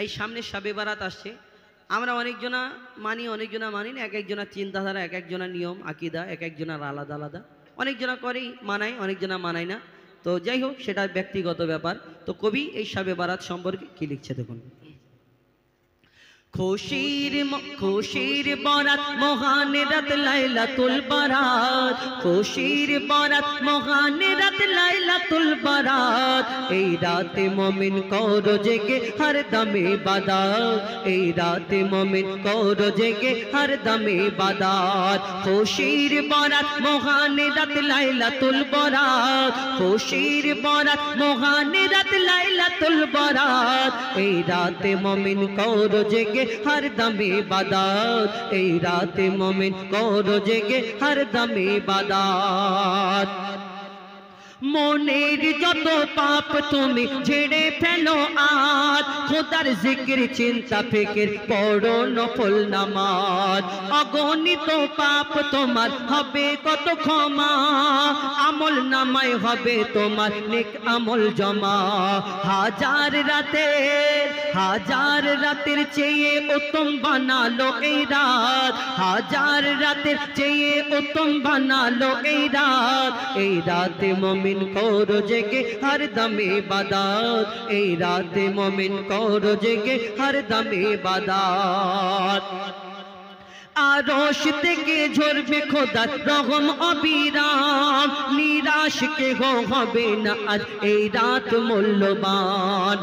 এই সামনে শবে বারাত আসছে, আমরা অনেকজনা মানি অনেকজনা মানি না, এক একজনের চিন্তাধারা, এক একজনের নিয়ম আকিদা এক একজনের আলাদা আলাদা, অনেকজনা করেই মানায়, অনেকজনা মানায় না। তো যাই হোক, সেটা ব্যক্তিগত ব্যাপার। তো কবি এই শবে বারাত সম্পর্কে কি লিখছে দেখুন। খুশির বরাত মহান রাত লাইলাতুল বারাত, খুশির বরাত মহান রাত লাইলাতুল বারাত। এই রাতে মুমিন করো জেগে হর দমে ইবাদত, এই রাতে মুমিন করো জেগে হর দমে ইবাদত। খুশির বরাত মহান রাত লাইলাতুল বারাত, খুশির বরাত মহান রাত লাইলাতুল বারাত। এই রাতে মুমিন করো জেগে हर दम इबादत, এই রাতে মুমিন করো জেগে হর দম ইবাদত। মনের যত পাপ তুমি ঝেড়ে ফেলো আজ, খোদার জিকির চিন্তা ফিকির পড়ো নফল নামাজ। অগণিত পাপ তোমার হবে কত ক্ষমা, আমল নামায় হবে তোমার নেক আমল জমা। হাজার রাতের চেয়ে উত্তম বানালো এই রাত, হাজার রাতের চেয়ে উত্তম বানালো এই রাত। এই রাতে মুমিন করো জেগে হর দম ইবাদত, এই রাতে মুমিন করো জেগে হর দম ইবাদত। আরশ থেকে ঝরবে খোদার রহম অবিরাম, নিরাশ কেহ হবে না আজ এই রাত মূল্যবান।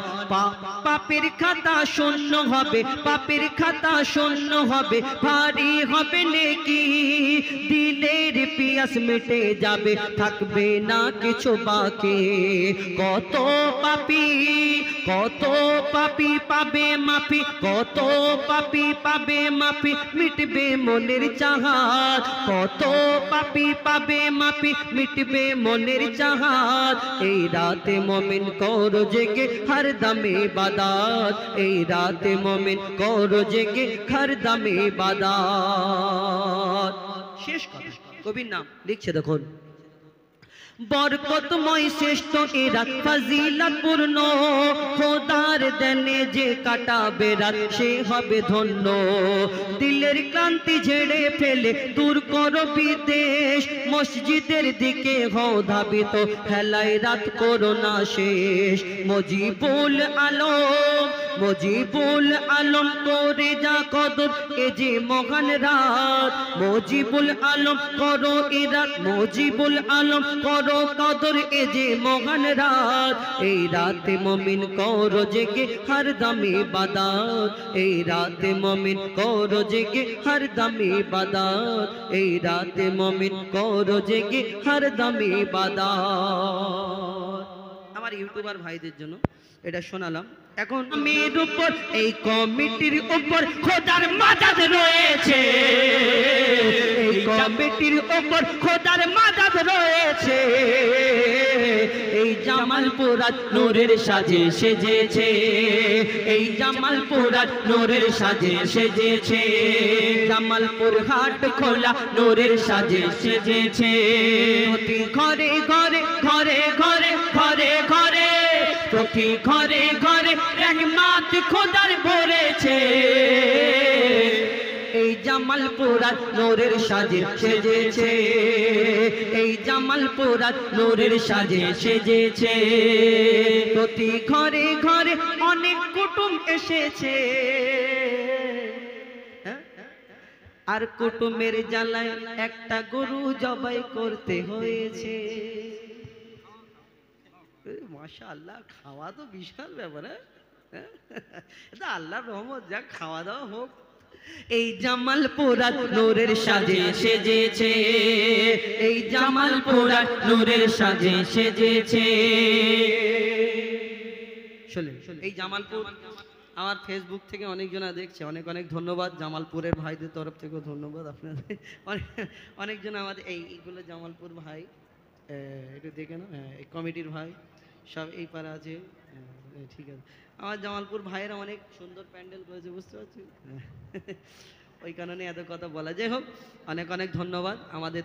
পাপের খাতা শূন্য হবে, পাপের খাতা শূন্য হবে, ভারী হবে নেকি। দিলের পিয়াস মিটে যাবে, থাকবে না কিছু বাকি। কত পাপী পাবে মাফি, কত পাপী পাবে মাফি, মিটবে মনের চাহাত। কত পাপী পাবে মাফি, মিটবে মনের চাহাত। এই রাতে মুমিন করো জেগে হর দম ইবাদত, এই রাতে মুমিন করো জেগে হর দম ইবাদত। শেষ কথা, কবির নাম লিখছে দেখুন। বরকতময় শ্রেষ্ঠ এ রাত ফজিলতপূর্ণ, খোদার দেনে যে কাটাবে রাত সে হবে ধন্য। দিলের ক্লান্তি ঝেড়ে ফেলে দূর করো বিদেশ, মসজিদের দিকে হও ধাবিত, হেলায় রাত করো না শেষ। মুজিবুল আলম করে যা কদর এ যে মহান রাত। মুজিবুল আলম করো এ রাত, মুজিবুল আলম করো কদর এ যে মহান রাত। এই রাতে মুমিন করো জেগে হর দম ইবাদত, এই রাতে মুমিন করো জেগে হর দম ইবাদত, এই রাতে মুমিন করো জেগে হর দম ইবাদত। আমার ইউটিউবার ভাইদের জন্য এটা শোনালাম। এখন আমির উপর এই কমিটির উপর খোদার মাদাদ রয়েছে, এই কমিটির উপর খোদার মাদাদ রয়েছে। এই জামালপুরা নূরের সাজে সেজেছে, এই জামালপুরা নূরের সাজে সেজেছে। জামালপুর হাট খোলা নূরের সাজে সেজেছে। প্রতি ঘরে ঘরে ঘরে ঘরে ঘরে ঘরে, প্রতি ঘরে ঘরে রহমত খোদার ভরেছে। এই জামালপুরা নূরের সাজে সেজেছে, এই জামালপুরা নূরের সাজে সেজেছে। প্রতি ঘরে ঘরে অনেক কুটুম এসেছে, আর কুটুমের জ্বালায় একটা গরু জবাই করতে হয়েছে। মাশাআল্লাহ, খাওয়া তো বিশাল ব্যাপার। এটা আল্লাহর রহমত, যা খাওয়া দাওয়া হোক। এই জামালপুরা নূরের সাজে সেজেছে, এই জামালপুরা নূরের সাজে সেজেছে। শুনুন, এই জামালপুর আমার ফেসবুক থেকে অনেকজনা দেখছে, অনেক অনেক ধন্যবাদ। জামালপুরের ভাইদের তরফ থেকেও ধন্যবাদ আপনাদের। অনেকজন আমাদের এইগুলো জামালপুর ভাই, একটু দেখে না, এই কমিটির ভাই সব এই পাড়া আছে। ঠিক আছে, আমার জামালপুর ভাইয়েরা অনেক সুন্দর প্যান্ডেল করেছে, বুঝতে পারছি। ওই কারণে এত কথা বলা। যাই হোক, অনেক অনেক ধন্যবাদ আমাদের।